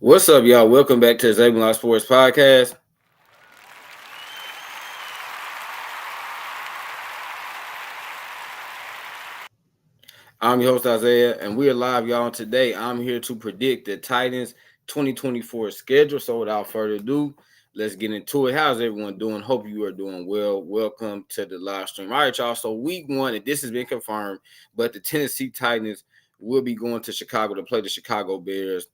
What's up, y'all? Welcome back to the Zebulon Sports Podcast. I'm your host, Isaiah, and we are live, y'all. And today, I'm here to predict the Titans 2024 schedule. So, without further ado, let's get into it. How's everyone doing? Hope you are doing well. Welcome to the live stream. All right, y'all. So, week one, and this has been confirmed, but the Tennessee Titans will be going to Chicago to play the Chicago Bears.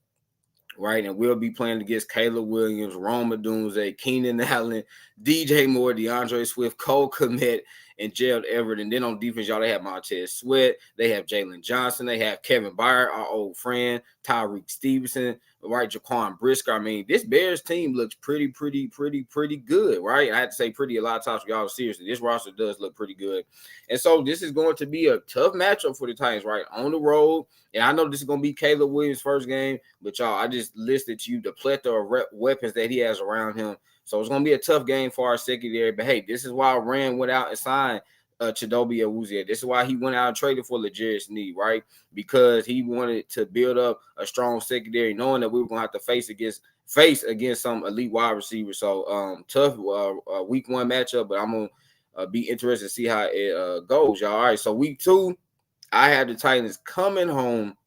Right, and we'll be playing against Caleb Williams, Roma Dunze, Keenan Allen, DJ Moore, DeAndre Swift, Cole Kmet, and Gerald Everett. And then on defense, y'all, they have Montez Sweat, they have Jalen Johnson, they have Kevin Byard, our old friend, Tyreek Stevenson, right, Jaquan Brisker. I mean, this Bears team looks pretty good, right? I had to say pretty a lot of times for y'all. Seriously, this roster does look pretty good. And so this is going to be a tough matchup for the Titans, right? On the road. And I know this is going to be Caleb Williams' first game, but y'all, I just listed to you the plethora of weapons that he has around him. So it's going to be a tough game for our secondary. But hey, this is why Rand went out and signed Chidobe Awuzie. This is why he went out and traded for L'Jarius Sneed, right? Because he wanted to build up a strong secondary, knowing that we were going to have to face against some elite wide receivers. So tough week one matchup, but I'm going to be interested to see how it goes, y'all. All right, so week two, I have the Titans coming home,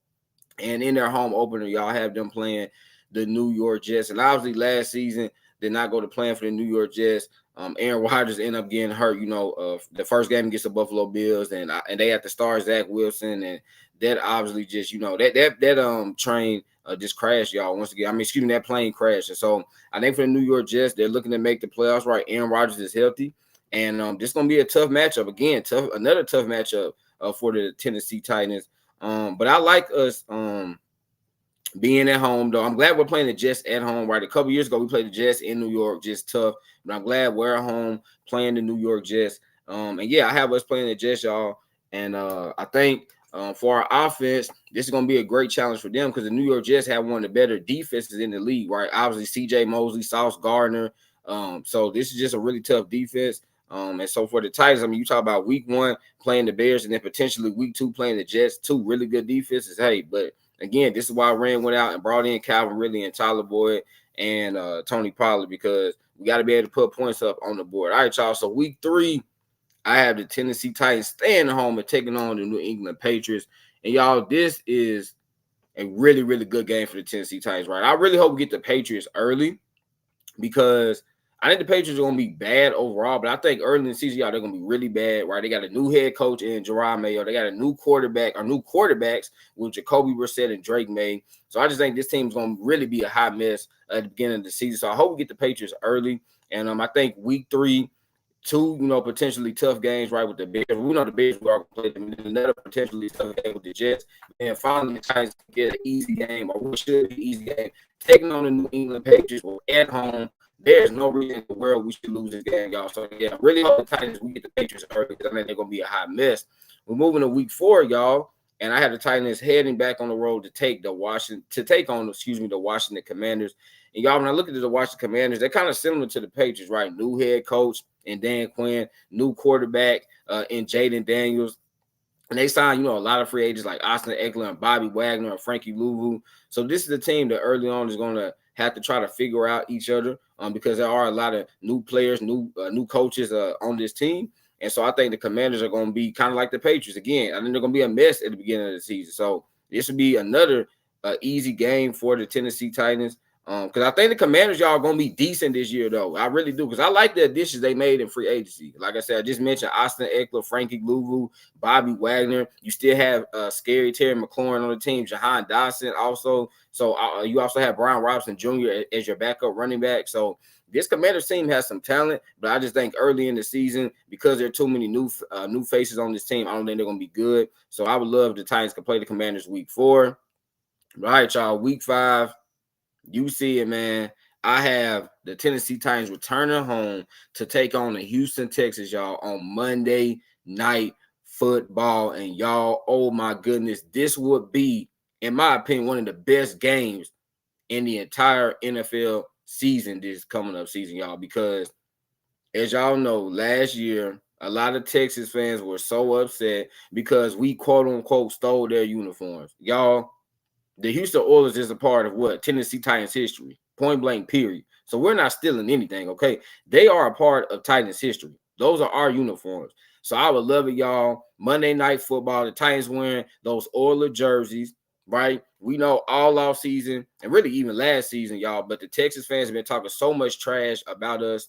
and in their home opener, y'all have them playing the New York Jets. And obviously, last season did not go to plan for the New York Jets. Aaron Rodgers ended up getting hurt. The first game against the Buffalo Bills, and they had to start Zach Wilson, and that obviously just that train just crashed, y'all. Once again, that plane crashed. And so I think for the New York Jets, they're looking to make the playoffs. Right, Aaron Rodgers is healthy, and this is gonna be a tough matchup again. Another tough matchup for the Tennessee Titans. But I like us being at home, though. I'm glad we're playing the Jets at home, right? A couple years ago, we played the Jets in New York, just tough. But I'm glad we're at home playing the New York Jets. And yeah, I have us playing the Jets, y'all. And I think for our offense, this is going to be a great challenge for them because the New York Jets have one of the better defenses in the league, right? Obviously, CJ Mosley, Sauce Gardner. So this is just a really tough defense. And so for the Titans, you talk about week one playing the Bears and then potentially week two playing the Jets, two really good defenses. Hey, but again, this is why Rand went out and brought in Calvin Ridley and Tyler Boyd and Tony Pollard, because we got to be able to put points up on the board. All right, y'all. So week three, I have the Tennessee Titans staying at home and taking on the New England Patriots. And y'all, this is a really, really good game for the Tennessee Titans, right? I really hope we get the Patriots early because I think the Patriots are going to be bad overall, but I think early in the season, y'all, they're going to be really bad, right? They got a new head coach in Jerome Mayo. They got a new quarterbacks with Jacoby Brissett and Drake May. So I just think this team's going to really be a hot mess at the beginning of the season. So I hope we get the Patriots early. And I think week three, two, potentially tough games, right, with the Bears. We know the Bears we are going to play them. And another potentially tough game with the Jets. And finally, the Titans get an easy game, or what should be an easy game, taking on the New England Patriots at home. There's no reason in the world we should lose this game, y'all. So, yeah, really hope the Titans, we get the Patriots early because I think they're going to be a hot mess. We're moving to week four, y'all, and I have the Titans heading back on the road to take on the Washington Commanders. And, y'all, when I look at the Washington Commanders, they're kind of similar to the Patriots, right? New head coach and Dan Quinn, new quarterback in Jaden Daniels. And they signed, a lot of free agents like Austin Eckler and Bobby Wagner and Frankie Louvu. So this is a team that early on is going to have to try to figure out each other because there are a lot of new players, new coaches on this team. And so I think the Commanders are going to be kind of like the Patriots. Again, I think they're going to be a mess at the beginning of the season. So this would be another easy game for the Tennessee Titans. Because I think the Commanders, y'all, are going to be decent this year, though. I really do, because I like the additions they made in free agency. Like I said, I just mentioned Austin Eckler, Frankie Louvu, Bobby Wagner. You still have Scary Terry McLaurin on the team, Jahan Dotson also. So you also have Brian Robinson Jr. as your backup running back. So this Commanders team has some talent, but I just think early in the season, because there are too many new faces on this team, I don't think they're going to be good. So I would love the Titans to play the Commanders week 4. All right, y'all, week 5. You see it, man. I have the Tennessee Titans returning home to take on the Houston Texans, y'all, on Monday Night Football. And y'all, oh my goodness, this would be, in my opinion, one of the best games in the entire NFL season, this coming up season, y'all, because as y'all know, last year, a lot of Texas fans were so upset because we quote unquote stole their uniforms. Y'all, The Houston Oilers is a part of what? Tennessee Titans history, point blank, period. So we're not stealing anything, okay? They are a part of Titans history. Those are our uniforms. So I would love it, y'all. Monday Night Football, the Titans wearing those Oiler jerseys, right? We know all off season and really even last season, y'all, but the Texas fans have been talking so much trash about us.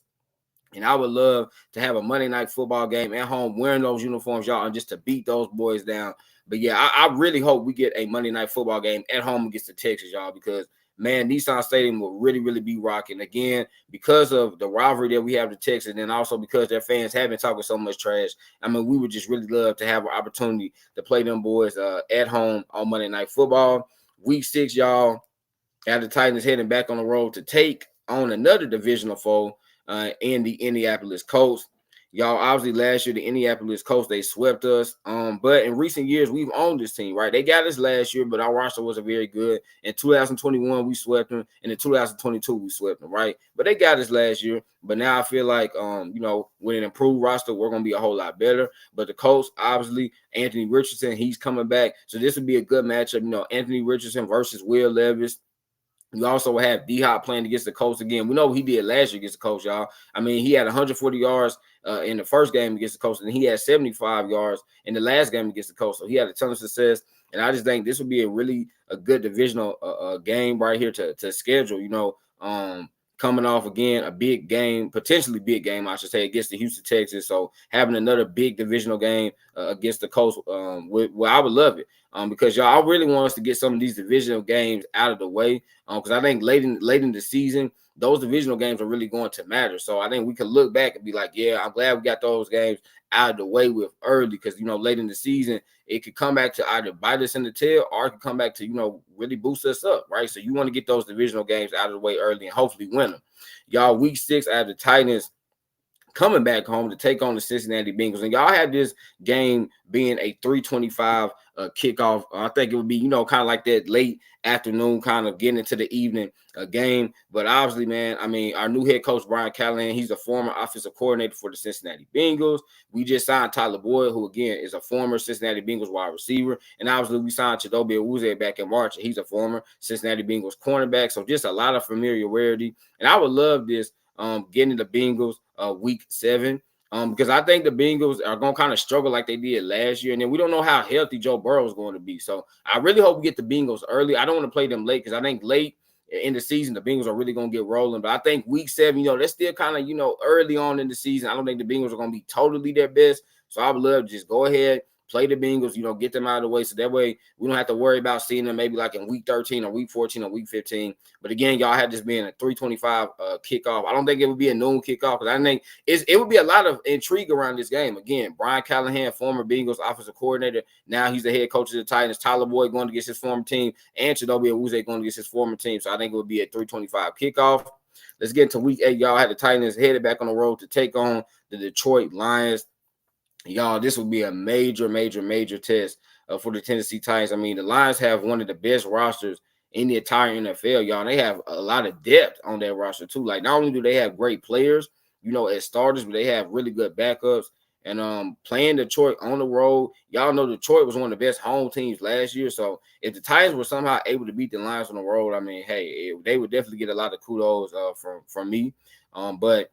And I would love to have a Monday Night Football game at home wearing those uniforms, y'all, and just to beat those boys down. But yeah, I really hope we get a Monday Night Football game at home against the Texans, y'all, because man, Nissan Stadium will really, really be rocking again because of the rivalry that we have with Texas, and also because their fans have been talking so much trash. I mean, we would just really love to have an opportunity to play them boys at home on Monday Night Football. Week 6, y'all, have the Titans heading back on the road to take on another divisional foe in the Indianapolis Colts. Y'all, obviously last year, the Indianapolis Colts, they swept us. But in recent years, we've owned this team, right? They got us last year, but our roster wasn't very good. In 2021, we swept them. And in 2022, we swept them, right? But they got us last year. But now I feel like, with an improved roster, we're going to be a whole lot better. But the Colts, obviously, Anthony Richardson, he's coming back. So this would be a good matchup. Anthony Richardson versus Will Levis. You also have D-Hop playing against the Colts again. We know what he did last year against the Colts, y'all. I mean, he had 140 yards in the first game against the Colts, and he had 75 yards in the last game against the Colts. So he had a ton of success, and I just think this would be a good divisional game right here to schedule. Coming off again a big game, potentially big game, I should say, against the Houston Texans. So having another big divisional game against the Colts, I would love it. Because y'all, I really want us to get some of these divisional games out of the way. Because I think late in the season, those divisional games are really going to matter. So I think we can look back and be like, yeah, I'm glad we got those games out of the way with early, because late in the season, it could come back to either bite us in the tail or it could come back to, really boost us up, right? So you want to get those divisional games out of the way early and hopefully win them. Y'all, week 6, I have the Titans coming back home to take on the Cincinnati Bengals. And y'all have this game being a 3:25 kickoff. I think it would be, kind of like that late afternoon, kind of getting into the evening game. But obviously, man, I mean, our new head coach, Brian Callahan, he's a former offensive coordinator for the Cincinnati Bengals. We just signed Tyler Boyd, who, again, is a former Cincinnati Bengals wide receiver. And obviously, we signed Chidobe Awuzie back in March, and he's a former Cincinnati Bengals cornerback. So just a lot of familiarity. And I would love this getting the Bengals week 7. Because I think the Bengals are going to kind of struggle like they did last year. And then we don't know how healthy Joe Burrow is going to be. So I really hope we get the Bengals early. I don't want to play them late because I think late in the season, the Bengals are really going to get rolling. But I think week 7, they're still kind of, early on in the season. I don't think the Bengals are going to be totally their best. So I would love to just go ahead, play the Bengals, get them out of the way. So that way we don't have to worry about seeing them maybe like in week 13 or week 14 or week 15. But again, y'all had this being a 3:25 kickoff. I don't think it would be a noon kickoff because I think it would be a lot of intrigue around this game. Again, Brian Callahan, former Bengals offensive coordinator. Now he's the head coach of the Titans. Tyler Boyd going against his former team, and Chidobe Awuzie going against his former team. So I think it would be a 3:25 kickoff. Let's get into week 8. Y'all had the Titans headed back on the road to take on the Detroit Lions. Y'all, this will be a major, major, major test for the Tennessee Titans. I mean, the Lions have one of the best rosters in the entire NFL, y'all. They have a lot of depth on their roster, too. Like, not only do they have great players, as starters, but they have really good backups. And playing Detroit on the road, y'all know Detroit was one of the best home teams last year. So if the Titans were somehow able to beat the Lions on the road, I mean, hey, they would definitely get a lot of kudos from me. But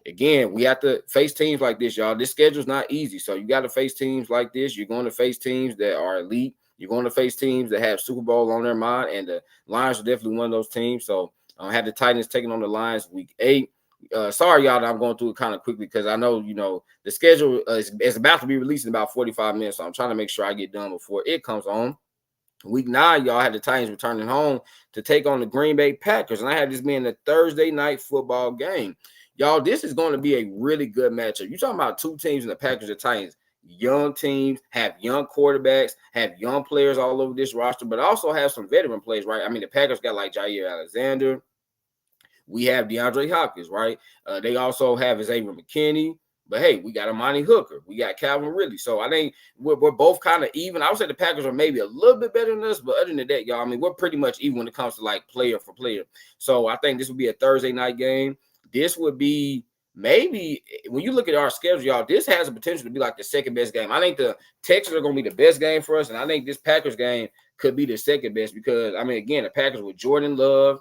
again, we have to face teams like this, y'all. This schedule's not easy. So you got to face teams like this. You're going to face teams that are elite. You're going to face teams that have Super Bowl on their mind. And the Lions are definitely one of those teams. So I had the Titans taking on the Lions week 8. Sorry, y'all, that I'm going through it kind of quickly because I know, the schedule is about to be released in about 45 minutes. So I'm trying to make sure I get done before it comes on. Week 9, y'all had the Titans returning home to take on the Green Bay Packers. And I had this being a Thursday night football game. Y'all, this is going to be a really good matchup. You're talking about two teams in the Packers and Titans. Young teams, have young quarterbacks, have young players all over this roster, but also have some veteran players, right? I mean, the Packers got like Jair Alexander. We have DeAndre Hopkins, right? They also have Xavier McKinney. But, hey, we got Amani Hooker. We got Calvin Ridley. So, I think we're both kind of even. I would say the Packers are maybe a little bit better than us. But other than that, y'all, I mean, we're pretty much even when it comes to, like, player for player. So, I think this would be a Thursday night game. This would be maybe when you look at our schedule, y'all, this has the potential to be like the second best game. I think the Texans are going to be the best game for us. And I think this Packers game could be the second best because, I mean, again, the Packers with Jordan Love,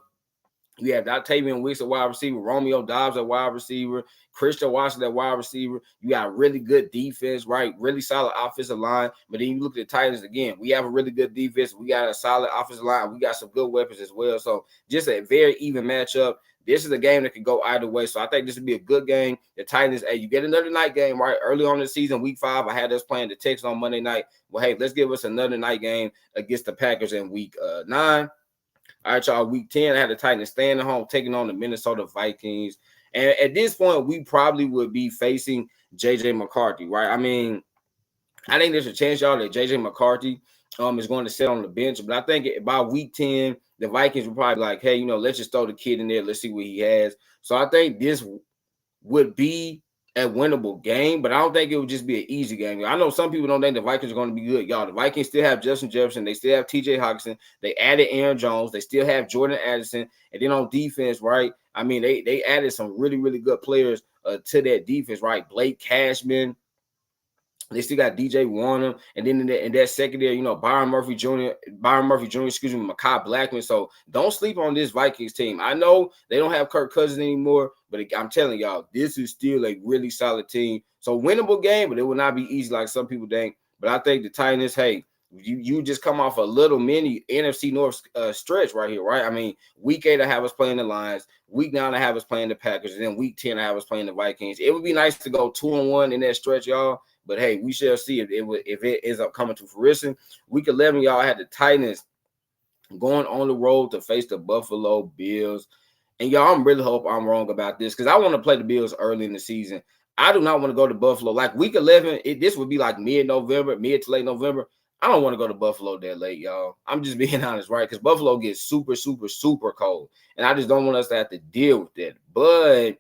you have Octavian Wicks at wide receiver, Romeo Dobbs at wide receiver, Christian Washington at wide receiver. You got really good defense, right? Really solid offensive line. But then you look at the Titans again. We have a really good defense. We got a solid offensive line. We got some good weapons as well. So just a very even matchup. This is a game that can go either way. So I think this would be a good game. The Titans, hey, you get another night game, right? Early on in the season, week 5, I had us playing the Texans on Monday night. Well, hey, let's give us another night game against the Packers in week 9. All right, y'all. Week 10, I had the Titans staying at home, taking on the Minnesota Vikings. And at this point, we probably would be facing J.J. McCarthy, right? I mean, I think there's a chance, y'all, that J.J. McCarthy is going to sit on the bench. But I think by week 10, the Vikings will probably be like, hey, let's just throw the kid in there. Let's see what he has. So I think this would be a winnable game, but I don't think it would just be an easy game. I know some people don't think the Vikings are going to be good. Y'all, the Vikings still have Justin Jefferson. They still have T.J. Hockenson. They added Aaron Jones. They still have Jordan Addison. And then on defense, right, I mean, they added some really, really good players to that defense, right? Blake Cashman. They still got DJ Warner, and then in that secondary, Byron Murphy Jr., Mekhi Blackman. So don't sleep on this Vikings team. I know they don't have Kirk Cousins anymore, but I'm telling y'all, this is still a really solid team. So winnable game, but it will not be easy like some people think. But I think the Titans, hey, you just come off a little mini NFC North stretch right here, right? I mean, week 8 I have us playing the Lions, week 9 I have us playing the Packers, and then week 10 I have us playing the Vikings. It would be nice to go 2-1 in that stretch, y'all. But hey, we shall see if it ends up coming to fruition. Week 11, y'all had the Titans going on the road to face the Buffalo Bills. And y'all, I'm really hope I'm wrong about this because I want to play the Bills early in the season. I do not want to go to Buffalo. Like week 11, this would be like mid to late November. I don't want to go to Buffalo that late, y'all. I'm just being honest, right? Because Buffalo gets super, super, super cold. And I just don't want us to have to deal with that. But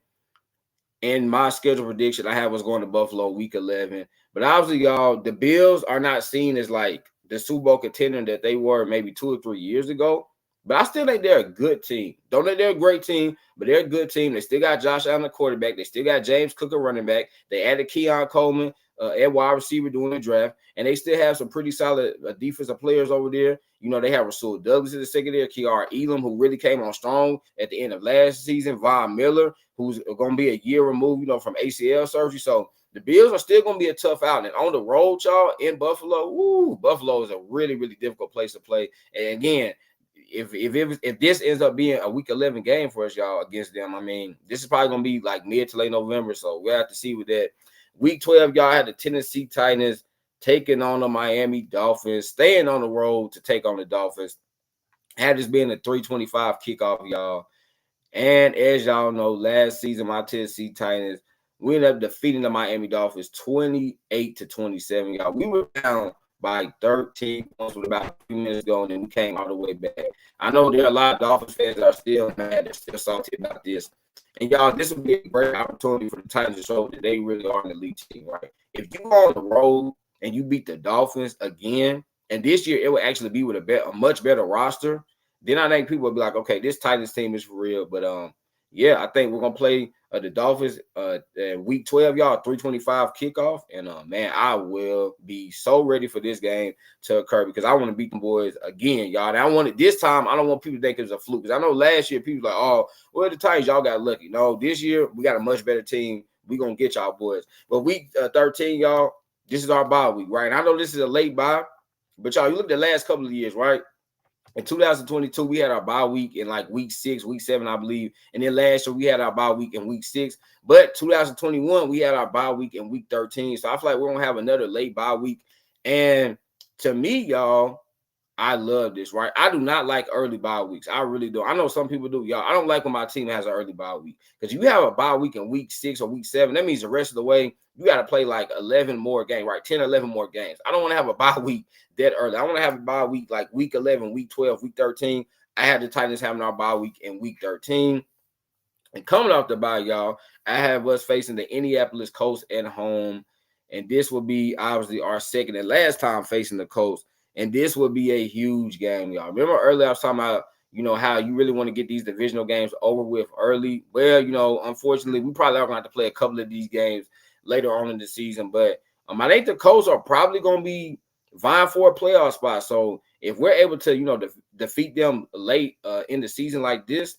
in my schedule prediction, I have us going to Buffalo week 11. But obviously, y'all, the Bills are not seen as like the Super Bowl contender that they were maybe 2 or 3 years ago. But I still think they're a good team. Don't think they're a great team, but they're a good team. They still got Josh Allen, the quarterback. They still got James Cook, a running back. They added Keon Coleman at wide receiver during the draft. And they still have some pretty solid defensive players over there. They have Rasul Douglas in the secondary, Kiara Elam, who really came on strong at the end of last season, Von Miller, who's going to be a year removed, from ACL surgery. So the Bills are still going to be a tough out. And on the road, y'all, in Buffalo, Buffalo is a really, really difficult place to play. And again, if this ends up being a week 11 game for us, y'all, against them, I mean, this is probably going to be like mid to late November. So we'll have to see with that. Week 12, y'all had the Tennessee Titans taking on the Miami Dolphins, staying on the road to take on the Dolphins. Had this being a 3:25 kickoff, y'all. And as y'all know, last season, my Tennessee Titans, we ended up defeating the Miami Dolphins 28-27, y'all. We were down by 13 points with about 3 minutes ago, and then we came all the way back. I know there are a lot of Dolphins fans that are still mad, they're still salty about this. And y'all, this would be a great opportunity for the Titans to show that they really are an elite team, right? If you go on the road and you beat the Dolphins again, and this year it will actually be with a much better roster, then I think people will be like, okay, this Titans team is for real. But yeah, I think we're gonna play the Dolphins week 12, y'all, 3:25 kickoff. And man, I will be so ready for this game to occur because I want to beat them boys again, y'all. And I want it this time. I don't want people to think it was a fluke because I know last year people were like, oh, well, the Titans, y'all got lucky. No, this year we got a much better team. We're gonna get y'all boys. But week 13, y'all, this is our bye week, right? And I know this is a late bye, but y'all, you look at the last couple of years, right? In 2022, we had our bye week in like week 6, week 7, I believe. And then last year, we had our bye week in week 6. But 2021, we had our bye week in week 13. So I feel like we're going to have another late bye week. And to me, y'all, I love this, right? I do not like early bye weeks. I really do. I know some people do, y'all. I don't like when my team has an early bye week because you have a bye week in week 6 or week 7. That means the rest of the way you got to play like 11 more games, right? 10 or 11 more games. I don't want to have a bye week that early. I want to have a bye week like week 11, week 12, week 13. I have the Titans having our bye week in week 13. And coming off the bye, y'all, I have us facing the Indianapolis Colts at home. And this will be obviously our second and last time facing the Colts. And this will be a huge game, y'all. Remember earlier I was talking about, how you really want to get these divisional games over with early. Well, unfortunately, we probably are going to have to play a couple of these games later on in the season. But I think the Colts are probably going to be vying for a playoff spot. So if we're able to, defeat them late in the season like this,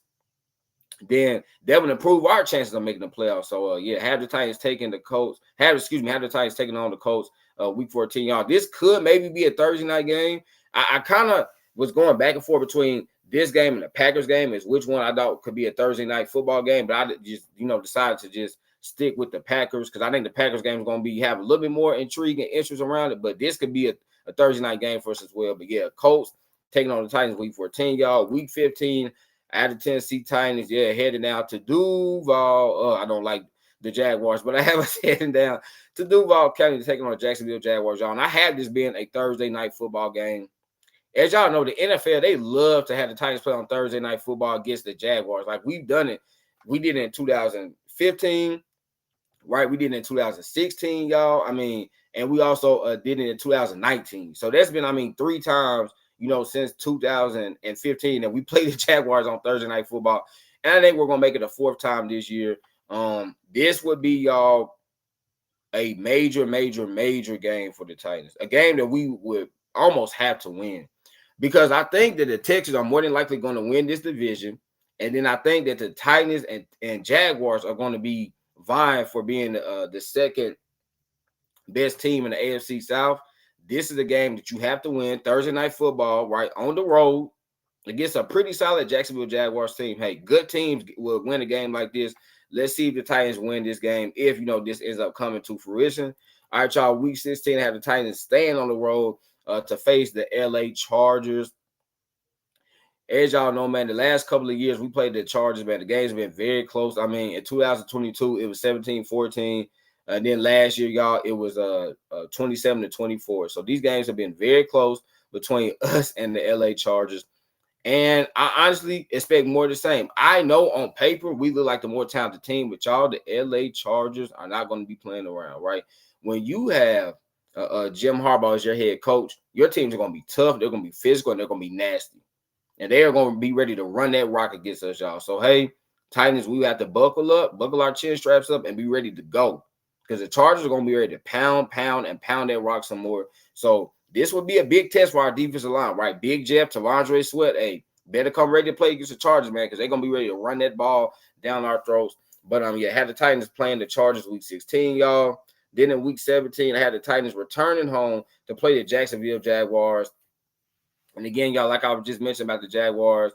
then that would improve our chances of making the playoffs. So have the Titans taking the Colts. Have the Titans taking on the Colts week 14, y'all. This could maybe be a Thursday night game. I kind of was going back and forth between this game and the Packers game is which one I thought could be a Thursday night football game, but I just decided to just stick with the Packers because I think the Packers game is going to have a little bit more intrigue and interest around it. But this could be a Thursday night game for us as well. But yeah, Colts taking on the Titans week 14, y'all. Week 15. Out of Tennessee Titans, heading down to Duval. I don't like the Jaguars, but I have us heading down to Duval County to taking on the Jacksonville Jaguars, y'all. And I have this being a Thursday night football game. As y'all know, the NFL, they love to have the Titans play on Thursday night football against the Jaguars. Like, we've done it. We did it in 2015, right? We did it in 2016, y'all. I mean, and we also did it in 2019. So that's been, 3 times since 2015 that we played the Jaguars on Thursday night football. And I think we're going to make it a 4th time this year. This would be, y'all, a major, major, major game for the Titans. A game that we would almost have to win. Because I think that the Texans are more than likely going to win this division. And then I think that the Titans and Jaguars are going to be vying for being the second best team in the AFC South. This is a game that you have to win. Thursday night football, right, on the road against a pretty solid Jacksonville Jaguars team. Hey, good teams will win a game like this. Let's see if the Titans win this game if, this ends up coming to fruition. All right, y'all, week 16, have the Titans staying on the road to face the LA Chargers. As y'all know, man, the last couple of years we played the Chargers, man. The game's been very close. In 2022, it was 17-14. And then last year, y'all, it was 27-24. So these games have been very close between us and the LA Chargers. And I honestly expect more of the same. I know on paper we look like the more talented team, but y'all, the LA Chargers are not going to be playing around, right? When you have Jim Harbaugh as your head coach, your teams are going to be tough. They're going to be physical, and they're going to be nasty. And they are going to be ready to run that rock against us, y'all. So, hey, Titans, we have to buckle up, buckle our chin straps up, and be ready to go. Because the Chargers are going to be ready to pound that rock some more. So this would be a big test for our defensive line, right? Big Jeff, T'Vondre Sweat, hey, better come ready to play against the Chargers, man, because they're going to be ready to run that ball down our throats. But, had the Titans playing the Chargers week 16, y'all. Then in week 17, I had the Titans returning home to play the Jacksonville Jaguars. And again, y'all, like I just mentioned about the Jaguars,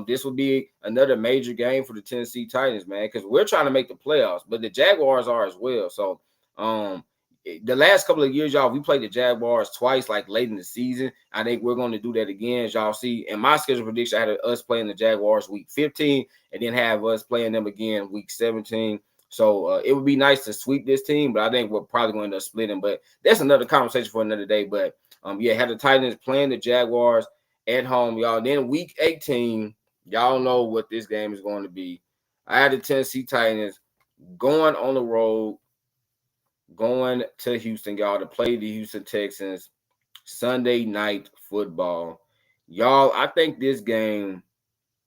this would be another major game for the Tennessee Titans, man, because we're trying to make the playoffs, but the Jaguars are as well. So the last couple of years, y'all, we played the Jaguars twice, like late in the season. I think we're going to do that again, as y'all see. In my schedule prediction, I had us playing the Jaguars week 15 and then have us playing them again week 17. So it would be nice to sweep this team, but I think we're probably going to end up splitting. But that's another conversation for another day. But had the Titans playing the Jaguars at home, y'all. Then week 18, y'all know what this game is going to be. I had the Tennessee Titans going on the road, going to Houston, y'all, to play the Houston Texans Sunday night football. Y'all, I think this game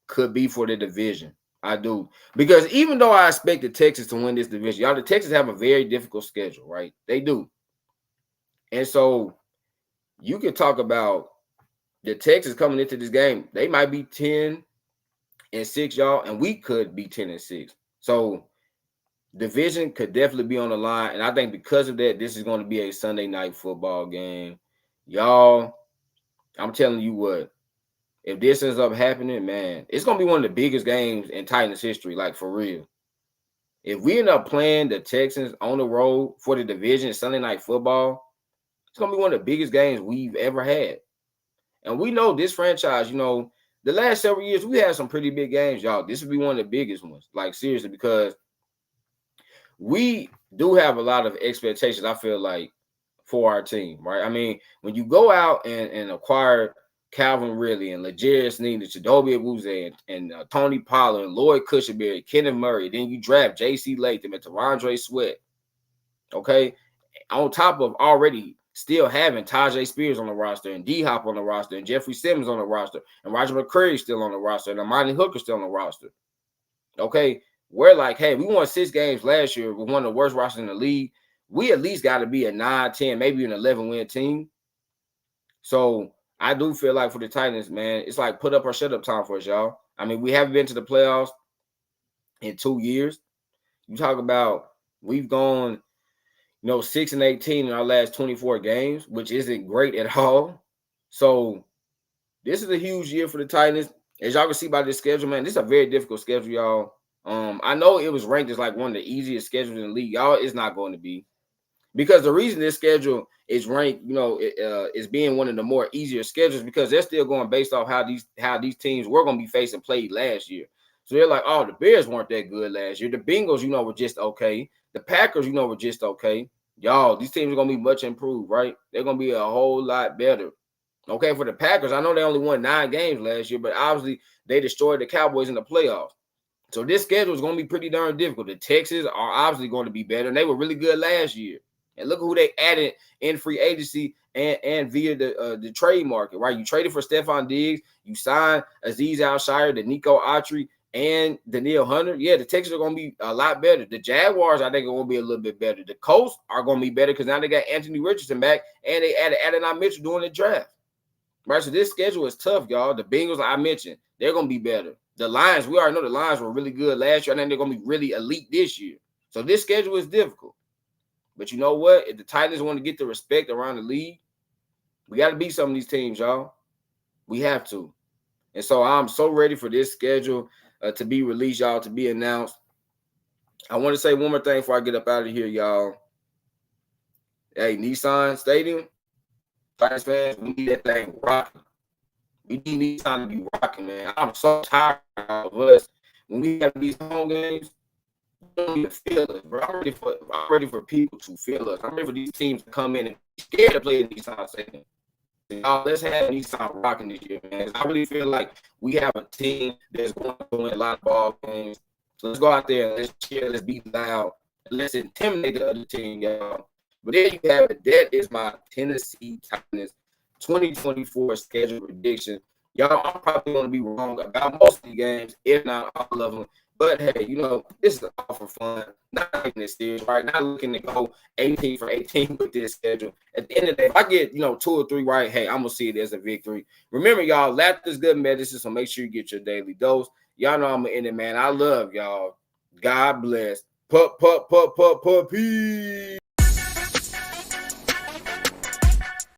could be for the division. I do. Because even though I expect the Texans to win this division, y'all, the Texans have a very difficult schedule, right? They do. And so you can talk about the Texans coming into this game. They might be 10-6, y'all, and we could be 10-6. So division could definitely be on the line. And I think because of that, this is going to be a Sunday night football game. Y'all, I'm telling you what, if this ends up happening, man, it's going to be one of the biggest games in Titans history, like for real. If we end up playing the Texans on the road for the division Sunday night football, it's going to be one of the biggest games we've ever had. And we know this franchise, the last several years, we had some pretty big games, y'all. This would be one of the biggest ones, like seriously, because we do have a lot of expectations, I feel like, for our team, right? When you go out and acquire Calvin Ridley and L'Jarius Sneed, Chidobe Awuzie and Tony Pollard and Lloyd Cushenberry, Kenneth Murray, then you draft J.C. Latham and T'Vondre Sweat, okay? On top of already still having Tajay Spears on the roster and D-Hop on the roster and Jeffrey Simmons on the roster and Roger McCreary still on the roster and Amani Hooker still on the roster, okay? We're like, hey, we won 6 games last year with one of the worst rosters in the league. We at least got to be a 9, 10, maybe an 11-win team. So I do feel like for the Titans, man, it's like put up or shut up time for us, y'all. I mean, we haven't been to the playoffs in 2 years. You talk about we've gone, 6-18 in our last 24 games, which isn't great at all. So this is a huge year for the Titans. As y'all can see by this schedule, man, this is a very difficult schedule, y'all. I know it was ranked as like one of the easiest schedules in the league. Y'all, it's not going to be. Because the reason this schedule is ranked, is being one of the more easier schedules because they're still going based off how these teams were going to be facing played last year. So they're like, oh, the Bears weren't that good last year. The Bengals, were just okay. The Packers, were just okay. Y'all, these teams are going to be much improved, right? They're going to be a whole lot better. Okay, for the Packers, I know they only won 9 games last year, but obviously they destroyed the Cowboys in the playoffs. So this schedule is going to be pretty darn difficult. The Texans are obviously going to be better, and they were really good last year. And look who they added in free agency and via the trade market, right? You traded for Stephon Diggs. You signed Azeez Al-Shaair, the Nico Autry, and Danielle Hunter. Yeah, the Texans are going to be a lot better. The Jaguars, I think, are going to be a little bit better. The Colts are going to be better because now they got Anthony Richardson back, and they added Adonai Mitchell during the draft. Right, so this schedule is tough, y'all. The Bengals, like I mentioned, they're going to be better. The Lions, we already know the Lions were really good last year. I think they're going to be really elite this year. So this schedule is difficult. But you know what? If the Titans want to get the respect around the league, we got to beat some of these teams, y'all. We have to. And so I'm so ready for this schedule to be released, y'all, to be announced. I want to say one more thing before I get up out of here, y'all. Hey, Nissan Stadium, Titans fans, we need that thing rocking. We need Nissan to be rocking, man. I'm so tired of us. When we have these home games, we don't even feel us, bro. I'm ready for people to feel us. I'm ready for these teams to come in and be scared to play in Nissan Stadium. Y'all, let's have Nissan rocking this year, man. I really feel like we have a team that's going to win a lot of ball games. So let's go out there and let's cheer, let's be loud, let's intimidate the other team, y'all. But there you have it. That is my Tennessee Titans 2024 schedule prediction. Y'all, I'm probably going to be wrong about most of the games, if not all of them. But hey, this is all for fun. Not taking this serious, right? Not looking to go 18 for 18 with this schedule. At the end of the day, if I get 2 or 3 right, hey, I'm gonna see it as a victory. Remember, y'all, laughter is good medicine, so make sure you get your daily dose. Y'all know I'm gonna end it, man. I love y'all. God bless. Peace.